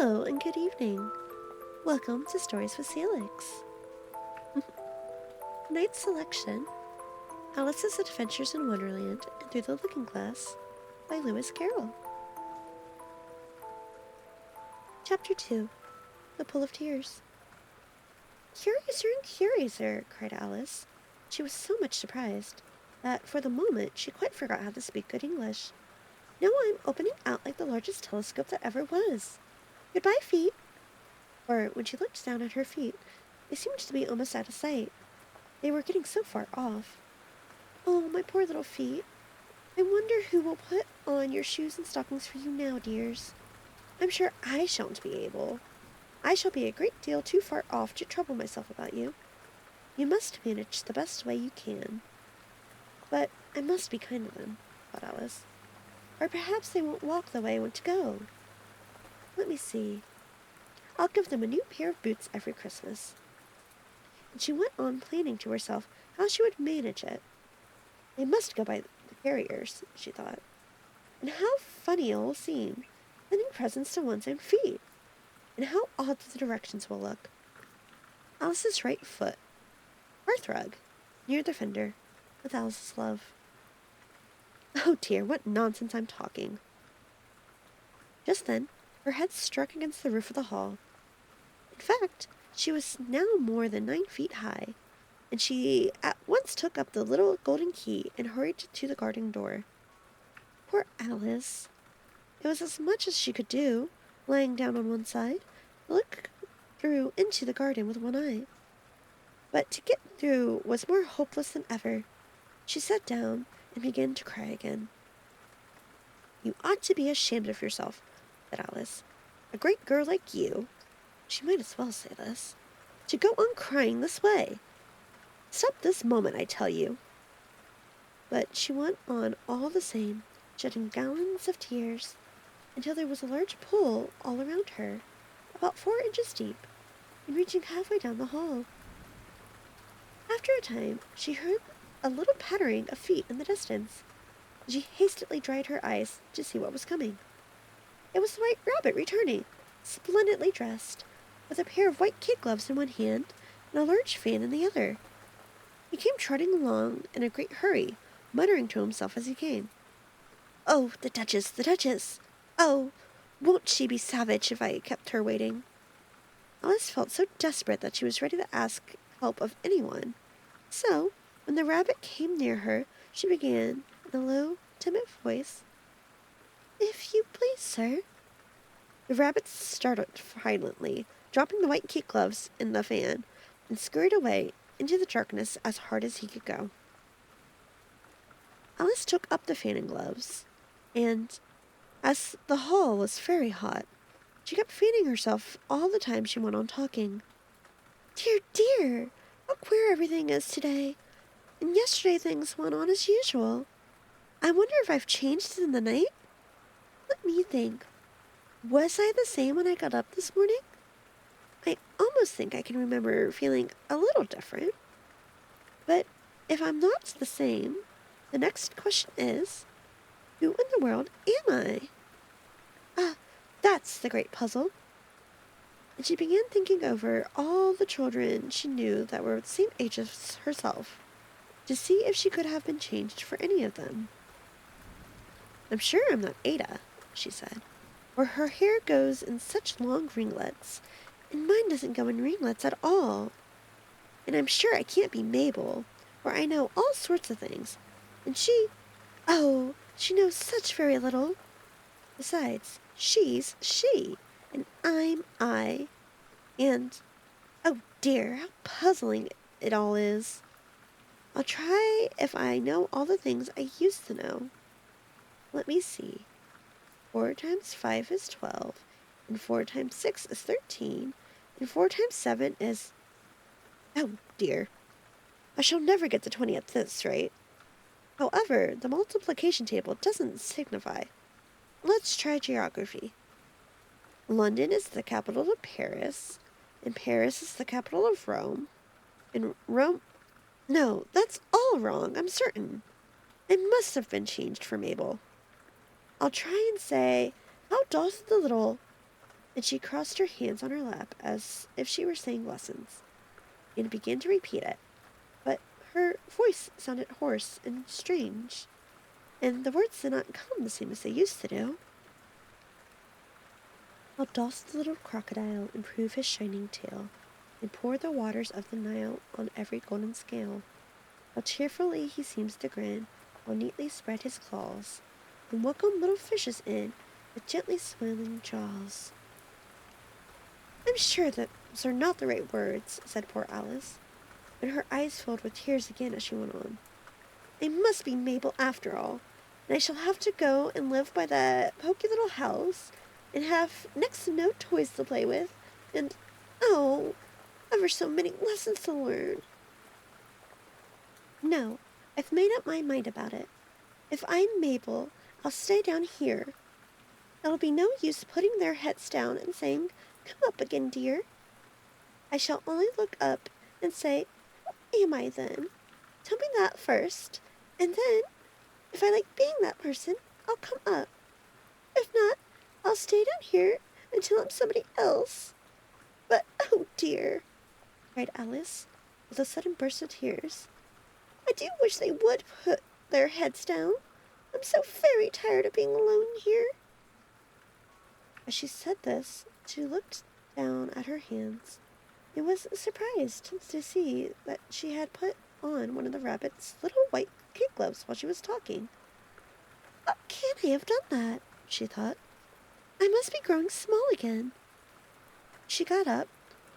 Hello and good evening. Welcome to Stories with Salix. Tonight's selection, Alice's Adventures in Wonderland and Through the Looking Glass by Lewis Carroll. Chapter 2, The Pool of Tears. Curiouser and curiouser, cried Alice. She was so much surprised that for the moment she quite forgot how to speak good English. Now I'm opening out like the largest telescope that ever was. Goodbye, feet. Or when she looked down at her feet, they seemed to be almost out of sight. They were getting so far off. Oh, my poor little feet. I wonder who will put on your shoes and stockings for you now, dears. I'm sure I shan't be able. I shall be a great deal too far off to trouble myself about you. You must manage the best way you can. But I must be kind to them, thought Alice. Or perhaps they won't walk the way I want to go. Let me see. I'll give them a new pair of boots every Christmas. And she went on planning to herself how she would manage it. They must go by the carriers, she thought. And how funny it will seem, sending presents to one's own feet. And how odd the directions will look. Alice's right foot. Hearthrug, near the fender, with Alice's love. Oh dear, what nonsense I'm talking. Just then, her head struck against the roof of the hall. In fact, she was now more than 9 feet high, and she at once took up the little golden key and hurried to the garden door. Poor Alice! It was as much as she could do, lying down on one side, to look through into the garden with one eye. But to get through was more hopeless than ever. She sat down and began to cry again. You ought to be ashamed of yourself, said Alice. A great girl like you, she might as well say this, to go on crying this way. Stop this moment, I tell you. But she went on all the same, shedding gallons of tears, until there was a large pool all around her, about 4 inches deep, and reaching halfway down the hall. After a time, she heard a little pattering of feet in the distance, and she hastily dried her eyes to see what was coming. It was the White Rabbit returning, splendidly dressed, with a pair of white kid gloves in one hand and a large fan in the other. He came trotting along in a great hurry, muttering to himself as he came. Oh, the Duchess, the Duchess! Oh, won't she be savage if I kept her waiting? Alice felt so desperate that she was ready to ask help of anyone. So, when the rabbit came near her, she began, in a low, timid voice, If you please, sir. The rabbit startled violently, dropping the white kid gloves in the fan, and scurried away into the darkness as hard as he could go. Alice took up the fan and gloves, and, as the hall was very hot, she kept fanning herself all the time she went on talking. Dear, dear, how queer everything is today, and yesterday things went on as usual. I wonder if I've changed in the night? Let me think. Was I the same when I got up this morning? I almost think I can remember feeling a little different. But if I'm not the same, the next question is, who in the world am I? Ah, that's the great puzzle. And she began thinking over all the children she knew that were the same age as herself, to see if she could have been changed for any of them. I'm sure I'm not Ada, she said, for her hair goes in such long ringlets, and mine doesn't go in ringlets at all. And I'm sure I can't be Mabel, for I know all sorts of things, and she knows such very little. Besides, she's she, and I'm I, and, oh dear, how puzzling it all is. I'll try if I know all the things I used to know. Let me see. 4 times 5 is 12, and 4 times 6 is 13, and 4 times 7 is... Oh, dear. I shall never get to 20 at this rate. However, the multiplication table doesn't signify. Let's try geography. London is the capital of Paris, and Paris is the capital of Rome, and Rome... No, that's all wrong, I'm certain. I must have been changed for Mabel. I'll try and say, how doth the little... and she crossed her hands on her lap as if she were saying lessons, and began to repeat it, but her voice sounded hoarse and strange, and the words did not come the same as they used to do. How doth the little crocodile improve his shining tail, and pour the waters of the Nile on every golden scale? How cheerfully he seems to grin, while neatly spread his claws, and welcome little fishes in with gently smiling jaws. I'm sure those are not the right words, said poor Alice, and her eyes filled with tears again as she went on. I must be Mabel after all, and I shall have to go and live by that poky little house, and have next to no toys to play with, and, oh, ever so many lessons to learn. No, I've made up my mind about it. If I'm Mabel, I'll stay down here. It'll be no use putting their heads down and saying, come up again, dear. I shall only look up and say, who am I then? Tell me that first, and then, if I like being that person, I'll come up. If not, I'll stay down here until I'm somebody else. But, oh dear, cried Alice, with a sudden burst of tears, I do wish they would put their heads down. I'm so very tired of being alone here. As she said this, she looked down at her hands and was surprised to see that she had put on one of the rabbit's little white kid gloves while she was talking. How can I have done that? She thought. I must be growing small again. She got up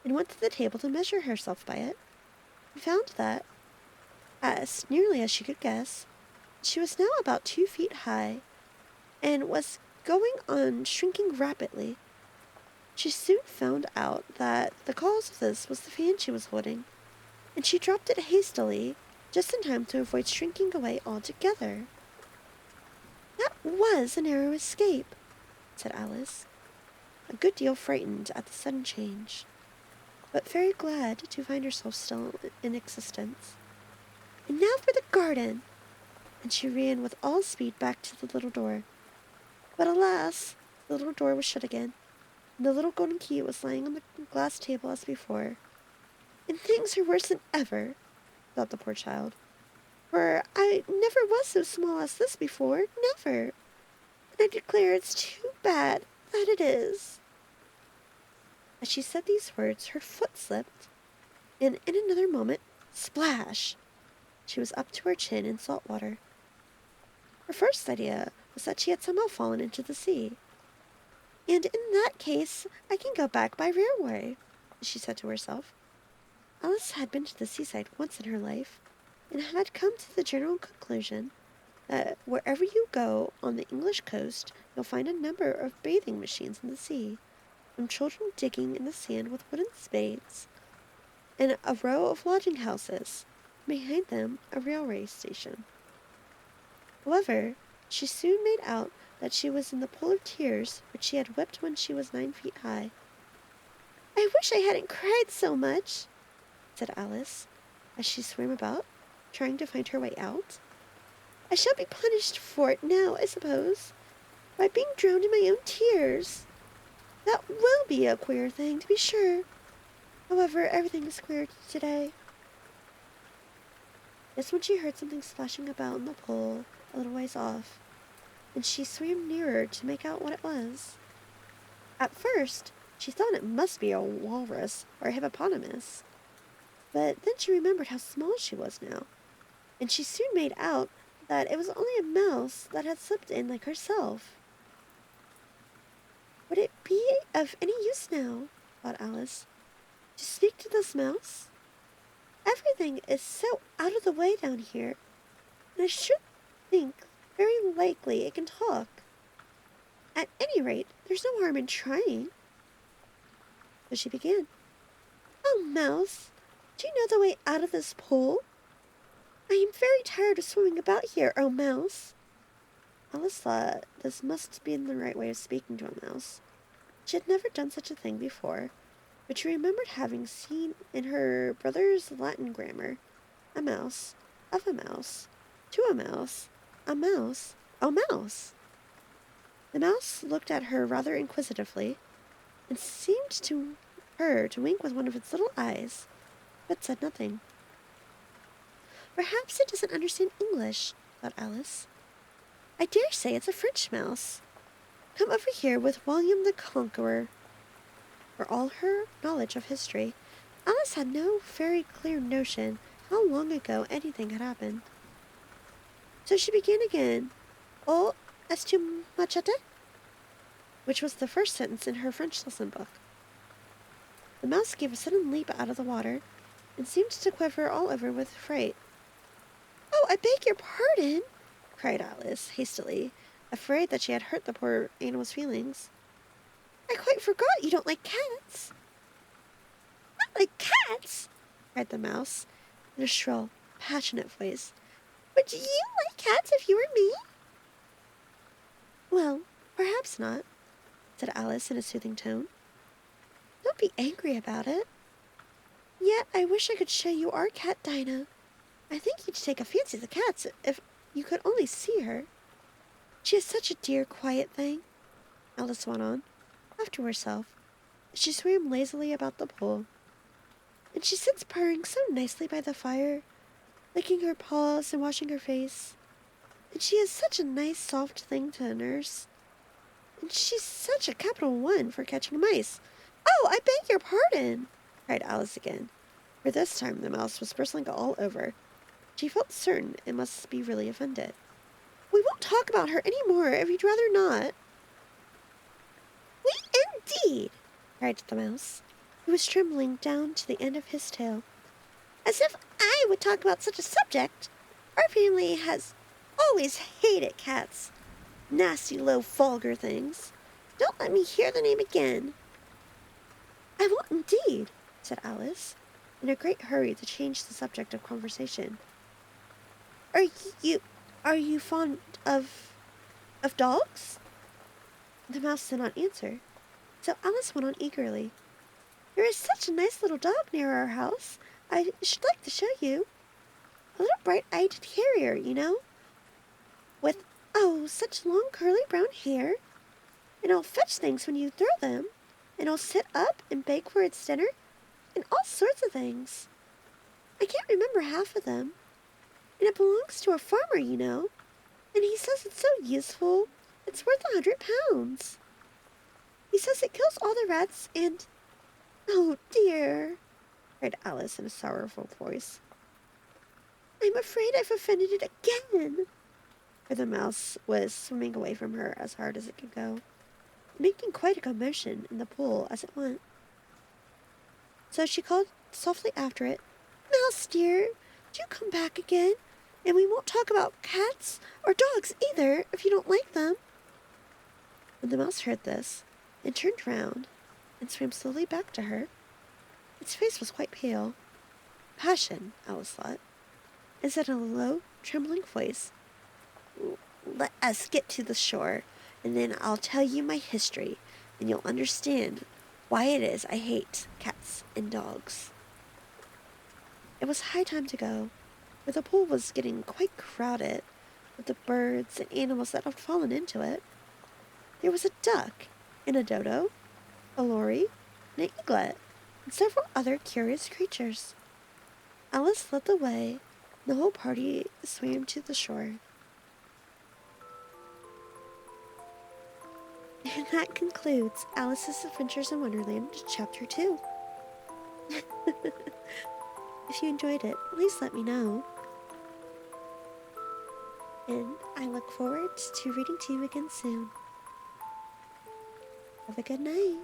and went to the table to measure herself by it, and found that, as nearly as she could guess, she was now about 2 feet high, and was going on shrinking rapidly. She soon found out that the cause of this was the fan she was holding, and she dropped it hastily, just in time to avoid shrinking away altogether. That was a narrow escape, said Alice, a good deal frightened at the sudden change, but very glad to find herself still in existence. And now for the garden! And she ran with all speed back to the little door. But alas, the little door was shut again, and the little golden key was lying on the glass table as before. And things are worse than ever, thought the poor child, for I never was so small as this before, never. And I declare it's too bad that it is. As she said these words, her foot slipped, and in another moment, splash! She was up to her chin in salt water. Her first idea was that she had somehow fallen into the sea. And in that case, I can go back by railway, she said to herself. Alice had been to the seaside once in her life, and had come to the general conclusion that wherever you go on the English coast, you'll find a number of bathing machines in the sea, from children digging in the sand with wooden spades, and a row of lodging houses, behind them a railway station. However, she soon made out that she was in the pool of tears which she had wept when she was 9 feet high. I wish I hadn't cried so much, said Alice, as she swam about, trying to find her way out. I shall be punished for it now, I suppose, by being drowned in my own tears. That will be a queer thing, to be sure. However, everything is queer today. Just when she heard something splashing about in the pool a little ways off, and she swam nearer to make out what it was. At first, she thought it must be a walrus or a hippopotamus, but then she remembered how small she was now, and she soon made out that it was only a mouse that had slipped in like herself. Would it be of any use now, thought Alice, to speak to this mouse? Everything is so out of the way down here, and I should think very likely it can talk. At any rate, there's no harm in trying. So she began. Oh, Mouse, do you know the way out of this pool? I am very tired of swimming about here, oh Mouse. Alice thought this must be the right way of speaking to a mouse. She had never done such a thing before, but she remembered having seen in her brother's Latin grammar a mouse, of a mouse, to a mouse, a mouse. The mouse looked at her rather inquisitively, and seemed to her to wink with one of its little eyes, but said nothing. Perhaps it doesn't understand English, thought Alice. I dare say it's a French mouse, come over here with William the Conqueror. For all her knowledge of history, Alice had no very clear notion how long ago anything had happened. So she began again, "Oh, est tu machete?" which was the first sentence in her French lesson book. The mouse gave a sudden leap out of the water, and seemed to quiver all over with fright. "Oh, I beg your pardon!" cried Alice, hastily, afraid that she had hurt the poor animal's feelings. "I quite forgot you don't like cats." "Not like cats!" cried the mouse, in a shrill, passionate voice. "Would you like cats if you were me?" "Well, perhaps not," said Alice in a soothing tone. "Don't be angry about it. Yet I wish I could show you our cat Dinah. I think you'd take a fancy to the cats if you could only see her. She is such a dear, quiet thing," Alice went on, half to herself, as she swam lazily about the pool. "And she sits purring so nicely by the fire, licking her paws and washing her face. And she is such a nice, soft thing to nurse. And she's such a capital one for catching mice." "Oh, I beg your pardon!" cried Alice again, for this time the mouse was bristling all over. She felt certain it must be really offended. "We won't talk about her any more if you'd rather not." "We indeed!" cried the mouse, who was trembling down to the end of his tail. "As if I would talk about such a subject! Our family has always hated cats. Nasty, low, vulgar things. Don't let me hear the name again." "I won't indeed," said Alice, in a great hurry to change the subject of conversation. Are you fond of dogs?" The mouse did not answer, so Alice went on eagerly. "There is such a nice little dog near our house, I should like to show you. A little bright-eyed terrier, you know, with, oh, such long curly brown hair. And it'll fetch things when you throw them, and it'll sit up and beg for its dinner, and all sorts of things. I can't remember half of them. And it belongs to a farmer, you know, and he says it's so useful, it's worth £100. He says it kills all the rats and—" "Oh, dear," cried Alice in a sorrowful voice. "I'm afraid I've offended it again." For the mouse was swimming away from her as hard as it could go, making quite a commotion in the pool as it went. So she called softly after it, "Mouse dear, do come back again, and we won't talk about cats or dogs either, if you don't like them." When the mouse heard this, it turned round and swam slowly back to her. Its face was quite pale. Passion, Alice thought, and said in a low, trembling voice, "Let us get to the shore, and then I'll tell you my history, and you'll understand why it is I hate cats and dogs." It was high time to go, for the pool was getting quite crowded with the birds and animals that had fallen into it. There was a duck, and a dodo, a lory, and an eaglet, and several other curious creatures. Alice led the way, and the whole party swam to the shore. And that concludes Alice's Adventures in Wonderland, Chapter 2. If you enjoyed it, please let me know. And I look forward to reading to you again soon. Have a good night.